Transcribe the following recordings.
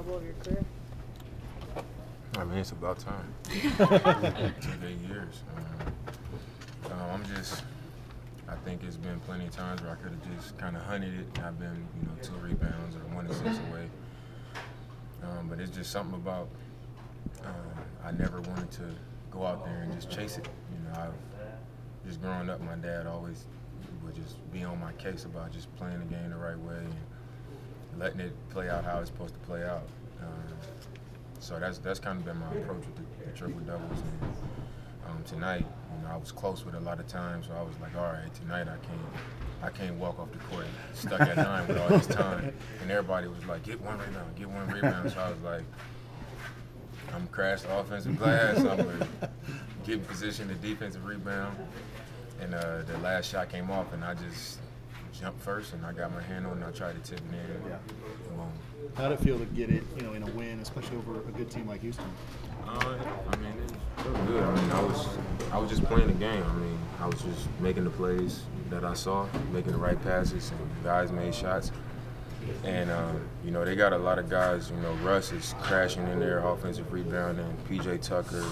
triple-double of your career? I mean, it's about time. It took 8 years. I think it's been plenty of times where I could have just kind of hunted it. I've been, 2 rebounds or 1 assist away. But it's just something about I never wanted to go out there and just chase it. Just growing up, my dad always would just be on my case about just playing the game the right way and letting it play out how it's supposed to play out. So that's kind of been my approach with the triple doubles. And tonight, I was close with a lot of times, so I was like, all right, tonight I can't walk off the court stuck at 9 with all this time. And everybody was like, get 1 rebound, get 1 rebound. So I was like, I'm crash the offensive glass. I'm going to get in position, the defensive rebound. And the last shot came off, and I just jumped first, and I got my hand on it, and I tried to tip it in. Yeah. Boom. How'd it feel to get it, in a win, especially over a good team like Houston? It felt good. I was just playing the game. I was just making the plays that I saw, making the right passes, and guys made shots. And, they got a lot of guys, Russ is crashing in there, offensive rebounding, P.J. Tucker,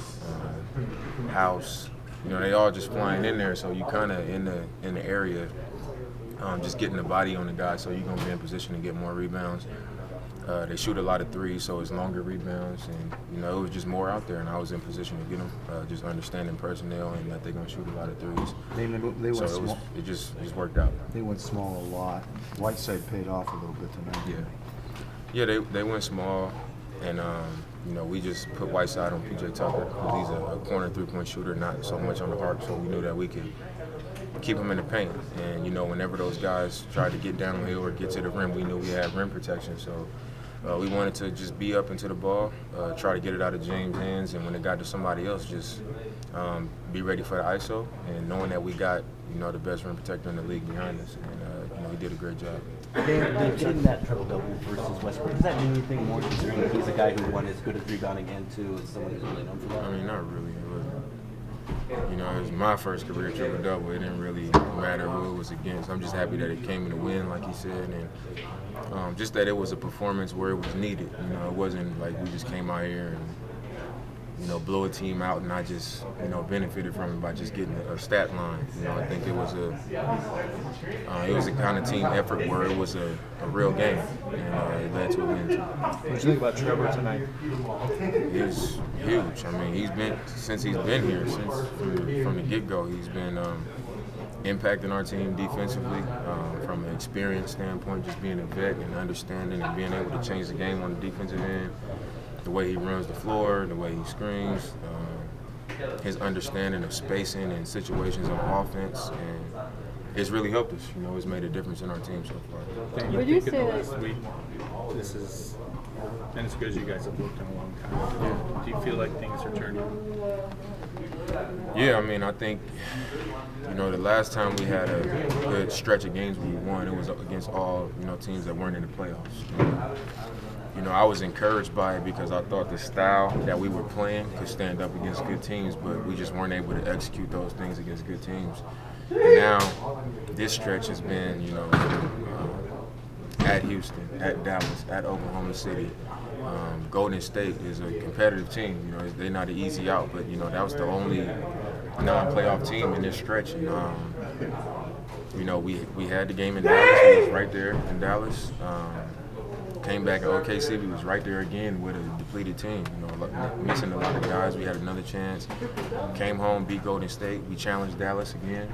House. They all just flying in there, so you kind of in the area, just getting the body on the guy, so you're going to be in position to get more rebounds. They shoot a lot of threes, so it's longer rebounds, and it was just more out there, and I was in position to get them, just understanding personnel and that they're going to shoot a lot of threes. They went small. It just worked out. They went small a lot. Whiteside paid off a little bit tonight. Yeah, they went small, and we just put Whiteside on P.J. Tucker because he's a corner three-point shooter, not so much on the arc, so we knew that we could keep him in the paint. And whenever those guys tried to get downhill or get to the rim, we knew we had rim protection. So we wanted to just be up into the ball, try to get it out of James' hands, and when it got to somebody else, just be ready for the ISO. And knowing that we got the best rim protector in the league behind us, and he did a great job. Getting that triple-double versus Westbrook, does that mean anything more considering that he's a guy who, one, is good at rebounding and, two, is someone who's really known for that? Not really. It was my first career triple-double. It didn't really matter who it was against. I'm just happy that it came in a win, like he said, and just that it was a performance where it was needed. It wasn't like we just came out here and blow a team out, and I just, benefited from it by just getting a stat line. I think it was a kind of team effort where it was a real game, and it led to a win. What did you think about Trevor tonight? He's huge. Since he's been here, from the get-go, he's been impacting our team defensively from an experience standpoint, just being a vet and understanding and being able to change the game on the defensive end. The way he runs the floor, the way he screens, his understanding of spacing and situations on offense, and it's really helped us. It's made a difference in our team so far. Would you say that last week, this is, and it's because you guys have worked in a long time. Do you feel like things are turning? Yeah, I think, the last time we had a good stretch of games we won, it was against all, teams that weren't in the playoffs. I was encouraged by it because I thought the style that we were playing could stand up against good teams, but we just weren't able to execute those things against good teams. And now, this stretch has been, at Houston, at Dallas, at Oklahoma City. Golden State is a competitive team. They're not an easy out, but, that was the only non-playoff team in this stretch. We had the game in Dallas. We was right there in Dallas. Came back at OKC, we was right there again with a depleted team. Missing a lot of guys. We had another chance. Came home, beat Golden State. We challenged Dallas again.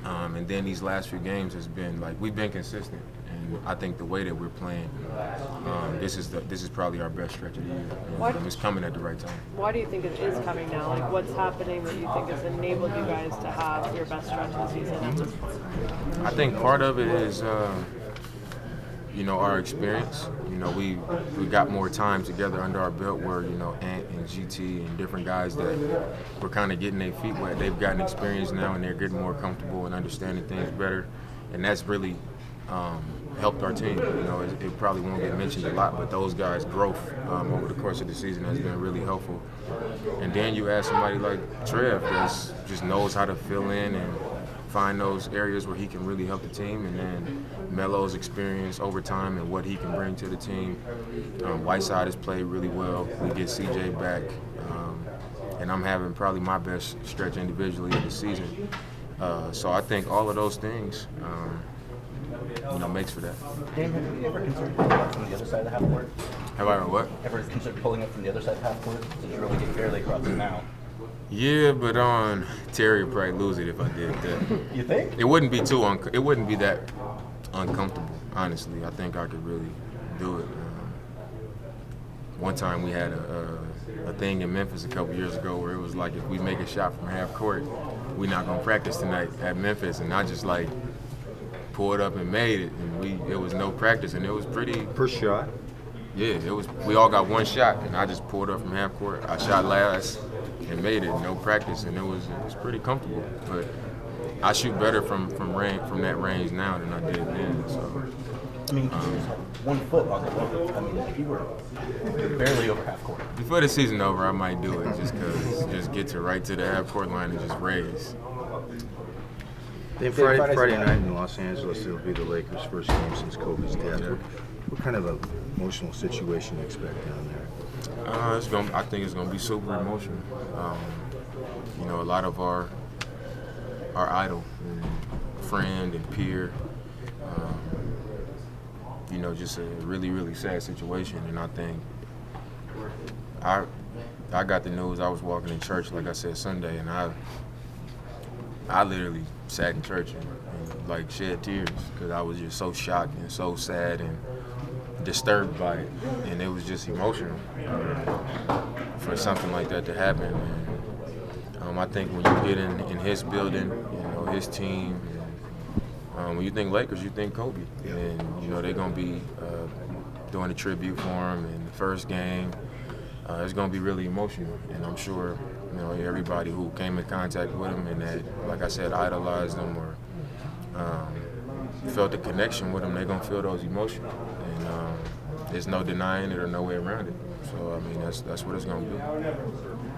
And then these last few games has been we've been consistent. And I think the way that we're playing, this is probably our best stretch of the year. It's coming at the right time. Why do you think it is coming now? What's happening that you think has enabled you guys to have your best stretch of the season at this point? I think part of it is our experience. We got more time together under our belt where, Ant and GT and different guys that were kind of getting their feet wet. They've gotten experience now and they're getting more comfortable and understanding things better. And that's really helped our team. It probably won't get mentioned a lot, but those guys' growth over the course of the season has been really helpful. And then you add somebody like Trev that just knows how to fill in and find those areas where he can really help the team, and then Melo's experience over time and what he can bring to the team. Whiteside has played really well. We get CJ back, and I'm having probably my best stretch individually of the season. So I think all of those things, makes for that. Dame, have you ever considered pulling up from the other side of the half court? Have I ever what? Ever considered pulling up from the other side of the half court? Since you're really getting barely across it now. Yeah, but Terry would probably lose it if I did that. You think? It wouldn't be it wouldn't be that uncomfortable, honestly. I think I could really do it. One time we had a thing in Memphis a couple years ago where it was like, if we make a shot from half court, we're not gonna practice tonight at Memphis, and I just like pulled up and made it, and it was no practice, and it was pretty. Per shot? Yeah, it was. We all got one shot, and I just pulled up from half court. I shot last and made it, no practice, and it was pretty comfortable. But I shoot better from that range now than I did then. So. I mean, you just had 1 foot on the road. I mean, like you're barely over half court. Before the season over, I might do it just get right to the half court line and just raise. Then Friday night in Los Angeles, it'll be the Lakers' first game since Kobe's death. Yeah. What kind of an emotional situation do you expect down there? I think it's gonna be super emotional. A lot of our idol, and friend, and peer. Just a really, really sad situation, and I think I got the news. I was walking in church, like I said, Sunday, and I literally sat in church and like shed tears because I was just so shocked and so sad and disturbed by it, and it was just emotional for something like that to happen. And I think when you get in his building, his team. When you think Lakers, you think Kobe, and they're gonna be doing a tribute for him in the first game. It's gonna be really emotional, and I'm sure everybody who came in contact with him and that, like I said, idolized him or felt the connection with him, they're gonna feel those emotions, and there's no denying it or no way around it. So I mean, that's what it's gonna be.